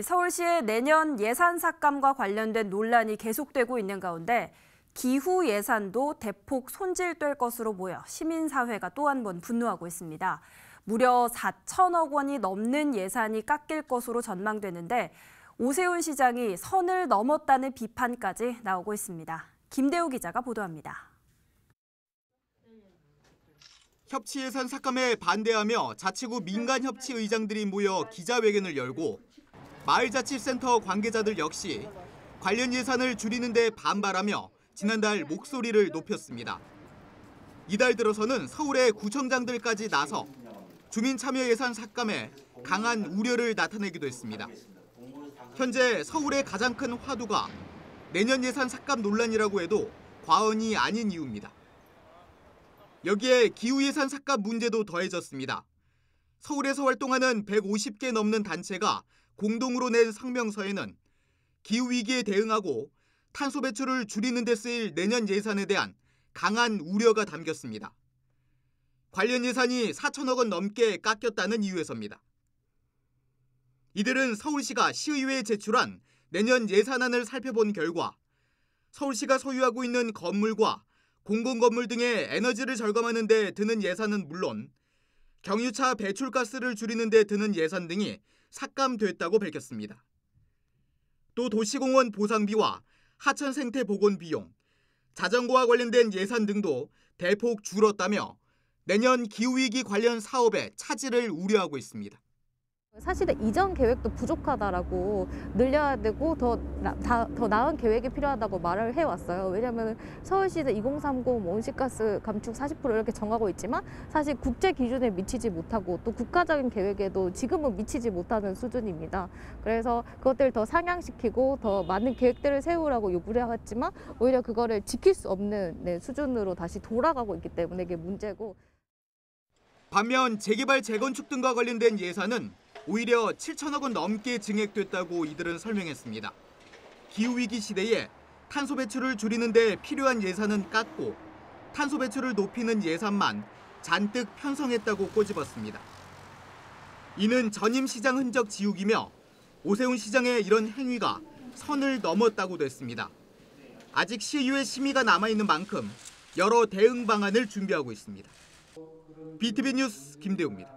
서울시의 내년 예산 삭감과 관련된 논란이 계속되고 있는 가운데 기후 예산도 대폭 손질될 것으로 보여 시민사회가 또 한 번 분노하고 있습니다. 무려 4천억 원이 넘는 예산이 깎일 것으로 전망되는데 오세훈 시장이 선을 넘었다는 비판까지 나오고 있습니다. 김대우 기자가 보도합니다. 협치 예산 삭감에 반대하며 자치구 민간협치 의장들이 모여 기자회견을 열고 마을자치센터 관계자들 역시 관련 예산을 줄이는 데 반발하며 지난달 목소리를 높였습니다. 이달 들어서는 서울의 구청장들까지 나서 주민 참여 예산 삭감에 강한 우려를 나타내기도 했습니다. 현재 서울의 가장 큰 화두가 내년 예산 삭감 논란이라고 해도 과언이 아닌 이유입니다. 여기에 기후 예산 삭감 문제도 더해졌습니다. 서울에서 활동하는 150개 넘는 단체가 공동으로 낸 성명서에는 기후위기에 대응하고 탄소 배출을 줄이는 데 쓰일 내년 예산에 대한 강한 우려가 담겼습니다. 관련 예산이 4천억 원 넘게 깎였다는 이유에서입니다. 이들은 서울시가 시의회에 제출한 내년 예산안을 살펴본 결과 서울시가 소유하고 있는 건물과 공공건물 등의 에너지를 절감하는 데 드는 예산은 물론 경유차 배출가스를 줄이는 데 드는 예산 등이 삭감됐다고 밝혔습니다. 또 도시공원 보상비와 하천 생태 복원 비용, 자전거와 관련된 예산 등도 대폭 줄었다며 내년 기후위기 관련 사업의 차질을 우려하고 있습니다. 사실은 이전 계획도 부족하다라고 늘려야 되고 더 나은 계획이 필요하다고 말을 해왔어요. 왜냐하면 서울시도 2030 온실가스 감축 40% 이렇게 정하고 있지만 사실 국제 기준에 미치지 못하고 또 국가적인 계획에도 지금은 미치지 못하는 수준입니다. 그래서 그것들을 더 상향시키고 더 많은 계획들을 세우라고 요구를 했지만 오히려 그거를 지킬 수 없는 수준으로 다시 돌아가고 있기 때문에 이게 문제고. 반면 재개발, 재건축 등과 관련된 예산은 오히려 7천억 원 넘게 증액됐다고 이들은 설명했습니다. 기후위기 시대에 탄소 배출을 줄이는 데 필요한 예산은 깎고 탄소 배출을 높이는 예산만 잔뜩 편성했다고 꼬집었습니다. 이는 전임 시장 흔적 지우기며 오세훈 시장의 이런 행위가 선을 넘었다고도 했습니다. 아직 시의회 심의가 남아있는 만큼 여러 대응 방안을 준비하고 있습니다. BTV 뉴스 김대우입니다.